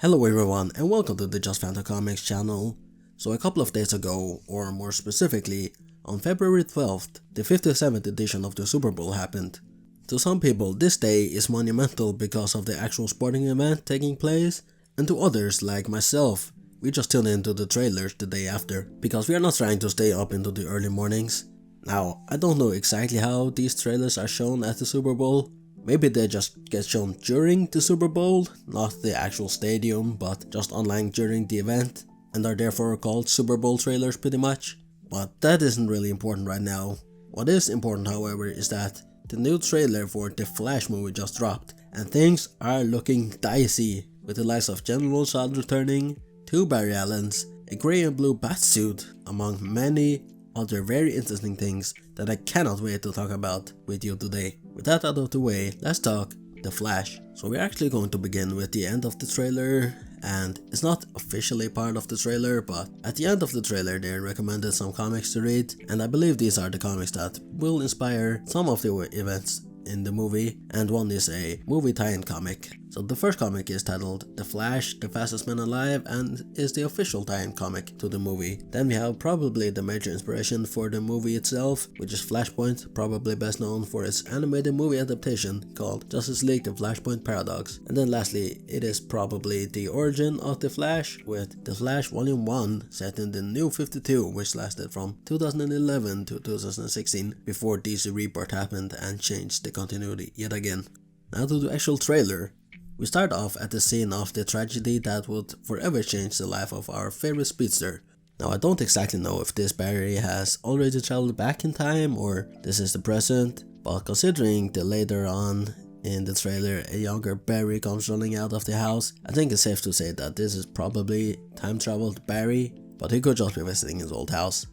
Hello everyone and welcome to the Just Phantom Comics channel. So a couple of days ago, or more specifically, on February 12th, the 57th edition of the Super Bowl happened. To some people, this day is monumental because of the actual sporting event taking place, and to others, like myself, we just tuned into the trailers the day after, because we are not trying to stay up into the early mornings. Now, I don't know exactly how these trailers are shown at the Super Bowl. Maybe they just get shown during the Super Bowl, not the actual stadium, but just online during the event, and are therefore called Super Bowl trailers pretty much. But that isn't really important right now. What is important, however, is that the new trailer for the Flash movie just dropped, and things are looking dicey, with the likes of General Zod returning, 2 Barry Allens, a grey and blue batsuit, among many other very interesting things that I cannot wait to talk about with you today. With that out of the way, let's talk The Flash. So we're actually going to begin with the end of the trailer, and it's not officially part of the trailer, but at the end of the trailer they recommended some comics to read, and I believe these are the comics that will inspire some of the events in the movie, and one is a movie tie-in comic. So the first comic is titled The Flash, the Fastest Man Alive, and is the official tie-in comic to the movie. Then we have probably the major inspiration for the movie itself, which is Flashpoint, probably best known for its animated movie adaptation called Justice League The Flashpoint Paradox. And then lastly, it is probably the origin of The Flash, with The Flash Volume 1 set in the New 52, which lasted from 2011 to 2016 before DC Rebirth happened and changed the continuity yet again. Now to the actual trailer. We start off at the scene of the tragedy that would forever change the life of our favorite speedster. Now I don't exactly know if this Barry has already traveled back in time or this is the present, but considering the later on in the trailer a younger Barry comes running out of the house, I think it's safe to say that this is probably time traveled Barry, but he could just be visiting his old house.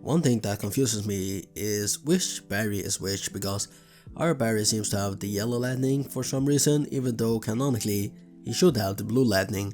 One thing that confuses me is which Barry is which, because our Barry seems to have the yellow lightning for some reason, even though canonically he should have the blue lightning.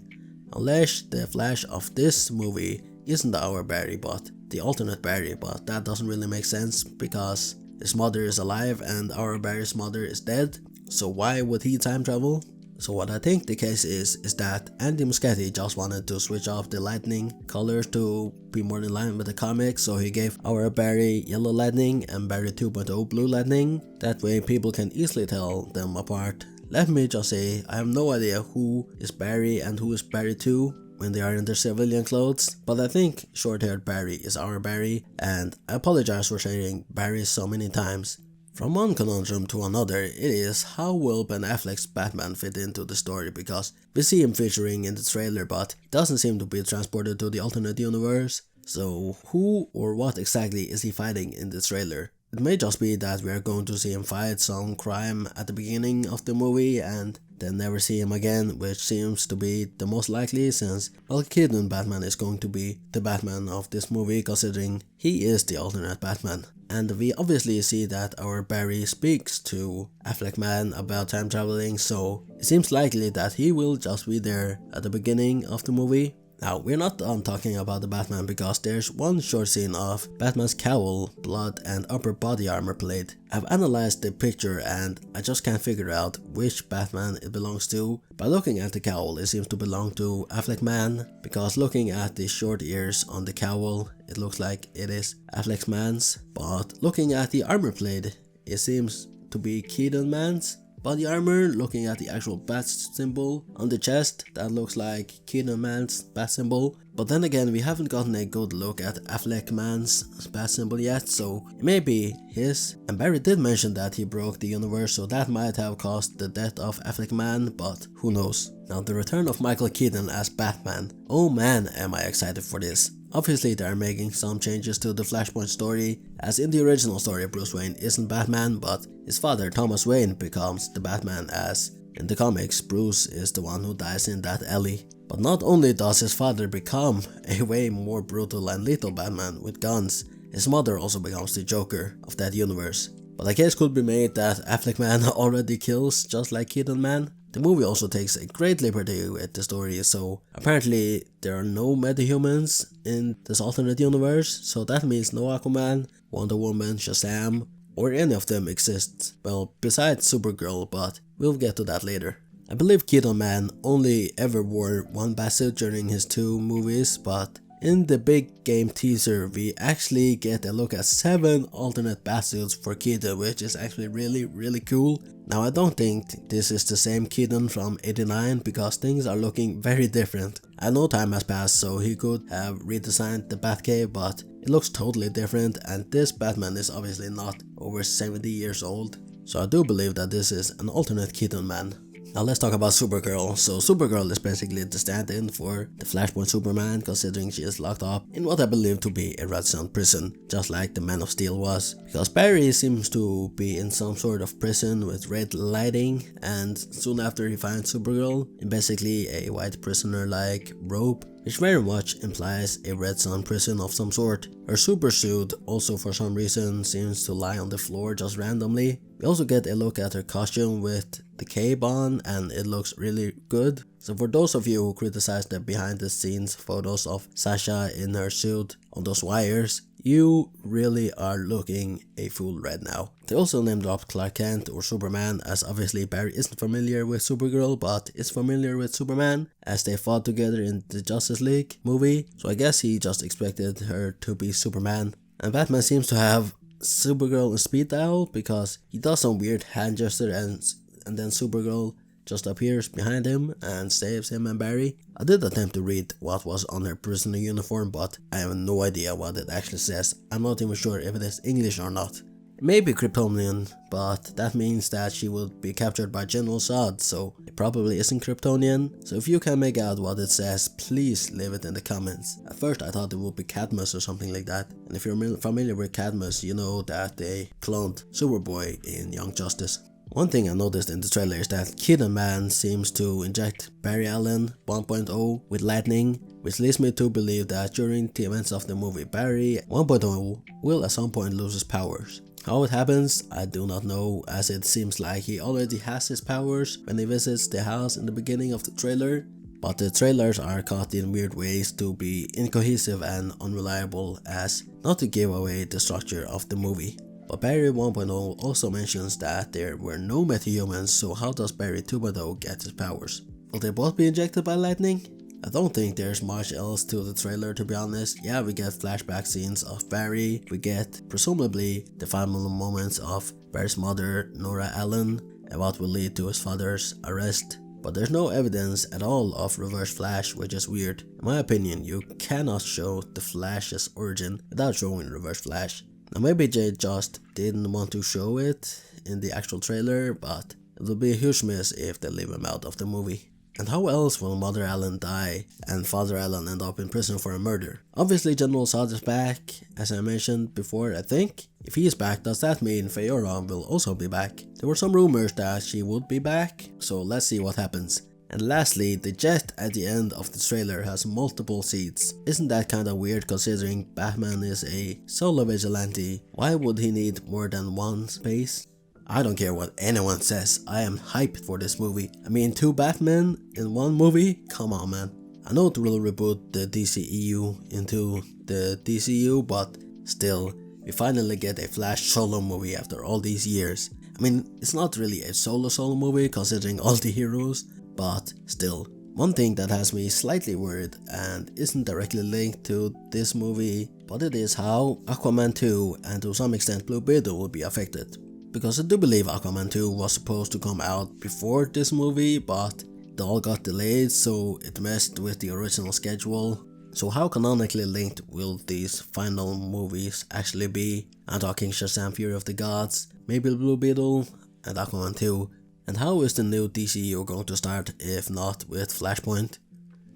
Unless the Flash of this movie isn't our Barry but the alternate Barry, but that doesn't really make sense because his mother is alive and our Barry's mother is dead, so why would he time travel? So what I think the case is that Andy Muschietti just wanted to switch off the lightning colors to be more in line with the comics, so he gave our Barry yellow lightning and Barry 2.0 blue lightning. That way people can easily tell them apart. Let me just say, I have no idea who is Barry and who is Barry 2 when they are in their civilian clothes, but I think short-haired Barry is our Barry, and I apologize for saying Barry so many times. From one conundrum to another, it is how will Ben Affleck's Batman fit into the story, because we see him featuring in the trailer but doesn't seem to be transported to the alternate universe. So who or what exactly is he fighting in the trailer? It may just be that we are going to see him fight some crime at the beginning of the movie and then never see him again, which seems to be the most likely since Val Kilmer Batman is going to be the Batman of this movie, considering he is the alternate Batman. And we obviously see that our Barry speaks to Affleck Man about time traveling, so it seems likely that he will just be there at the beginning of the movie. Now, we're not done talking about the Batman because there's one short scene of Batman's cowl, blood and upper body armor plate. I've analyzed the picture and I just can't figure out which Batman it belongs to. By looking at the cowl, it seems to belong to Affleck Man, because looking at the short ears on the cowl, it looks like it is Affleck Man's. But looking at the armor plate, it seems to be Keaton Man's body armor. Looking at the actual bat symbol on the chest, that looks like Keaton Man's bat symbol. But then again, we haven't gotten a good look at Affleck Man's bat symbol yet, so it may be his. And Barry did mention that he broke the universe, so that might have caused the death of Affleck Man, but who knows. Now the return of Michael Keaton as Batman. Oh man, am I excited for this. Obviously they are making some changes to the Flashpoint story, as in the original story Bruce Wayne isn't Batman, but his father Thomas Wayne becomes the Batman, as in the comics Bruce is the one who dies in that alley. But not only does his father become a way more brutal and lethal Batman with guns, his mother also becomes the Joker of that universe. But a case could be made that Affleck Man already kills just like Keaton Man. The movie also takes a great liberty with the story, so apparently there are no metahumans in this alternate universe, so that means no Aquaman, Wonder Woman, Shazam, or any of them exists. Well, besides Supergirl, but we'll get to that later. I believe Keaton Man only ever wore one batsuit during his 2 movies, but in the big game teaser we actually get a look at 7 alternate batsuits for Keaton, which is actually really cool. Now I don't think this is the same Keaton from 89 because things are looking very different. I know time has passed, so he could have redesigned the Batcave, but it looks totally different, and this Batman is obviously not over 70 years old. So I do believe that this is an alternate Keaton Man. Now let's talk about Supergirl. So Supergirl is basically the stand-in for the Flashpoint Superman, considering she is locked up in what I believe to be a Red Sun prison, just like the Man of Steel was. Because Barry seems to be in some sort of prison with red lighting, and soon after he finds Supergirl in basically a white prisoner-like robe, which very much implies a Red Sun prison of some sort. Her super suit also for some reason seems to lie on the floor just randomly. We also get a look at her costume with the cape on, and it looks really good. So for those of you who criticize the behind the scenes photos of Sasha in her suit on those wires, you really are looking a fool right now. They also name dropped Clark Kent or Superman, as obviously Barry isn't familiar with Supergirl but is familiar with Superman, as they fought together in the Justice League movie, so I guess he just expected her to be Superman. And Batman seems to have Supergirl in speed dial because he does some weird hand gesture and then Supergirl just appears behind him and saves him and Barry. I did attempt to read what was on her prisoner uniform, but I have no idea what it actually says. I'm not even sure if it is English or not. It may be Kryptonian, but that means that she would be captured by General Zod, so it probably isn't Kryptonian. So if you can make out what it says, please leave it in the comments. At first I thought it would be Cadmus or something like that, and if you're familiar with Cadmus, you know that they cloned Superboy in Young Justice. One thing I noticed in the trailer is that Keaton Man seems to inject Barry Allen 1.0 with lightning, which leads me to believe that during the events of the movie Barry 1.0 will at some point lose his powers. How it happens, I do not know, as it seems like he already has his powers when he visits the house in the beginning of the trailer, but the trailers are cut in weird ways to be incohesive and unreliable as not to give away the structure of the movie. But Barry 1.0 also mentions that there were no metahumans, so how does Barry 2.0 get his powers? Will they both be injected by lightning? I don't think there's much else to the trailer, to be honest. Yeah, we get flashback scenes of Barry, we get presumably the final moments of Barry's mother, Nora Allen, and what will lead to his father's arrest. But there's no evidence at all of Reverse Flash, which is weird. In my opinion, you cannot show the Flash's origin without showing Reverse Flash. Now maybe they just didn't want to show it in the actual trailer, but it will be a huge miss if they leave him out of the movie. And how else will Mother Allen die and Father Allen end up in prison for a murder? Obviously General Zod is back, as I mentioned before, I think. If he is back, does that mean Feora will also be back? There were some rumors that she would be back, so let's see what happens. And lastly, the jet at the end of the trailer has multiple seats. Isn't that kinda weird considering Batman is a solo vigilante? Why would he need more than one space? I don't care what anyone says, I am hyped for this movie. I mean, 2 Batmen in one movie? Come on, man. I know it will reboot the DCEU into the DCU, but still, we finally get a Flash solo movie after all these years. I mean, it's not really a solo movie considering all the heroes, but still. One thing that has me slightly worried and isn't directly linked to this movie, but it is how Aquaman 2 and to some extent Blue Beetle will be affected. Because I do believe Aquaman 2 was supposed to come out before this movie, but it all got delayed, so it messed with the original schedule. So how canonically linked will these final movies actually be? I'm talking Shazam Fury of the Gods, maybe Blue Beetle, and Aquaman 2. And how is the new DCEU going to start if not with Flashpoint?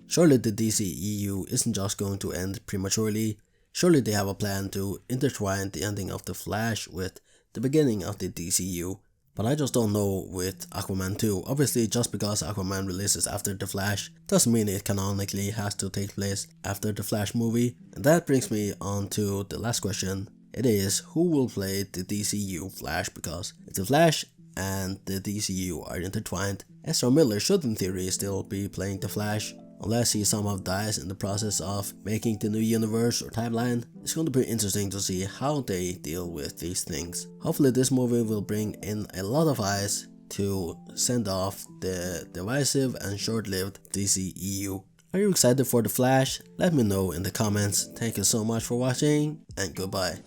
Surely the DCEU isn't just going to end prematurely. Surely they have a plan to intertwine the ending of The Flash with the beginning of the DCU, but I just don't know with Aquaman 2. Obviously, just because Aquaman releases after The Flash doesn't mean it canonically has to take place after the Flash movie. And that brings me on to the last question. It is, who will play the DCU Flash? Because if The Flash and the DCU are intertwined, Ezra Miller should in theory still be playing The Flash, unless he somehow dies in the process of making the new universe or timeline. It's going to be interesting to see how they deal with these things. Hopefully this movie will bring in a lot of eyes to send off the divisive and short-lived DCEU. Are you excited for The Flash? Let me know in the comments. Thank you so much for watching, and goodbye.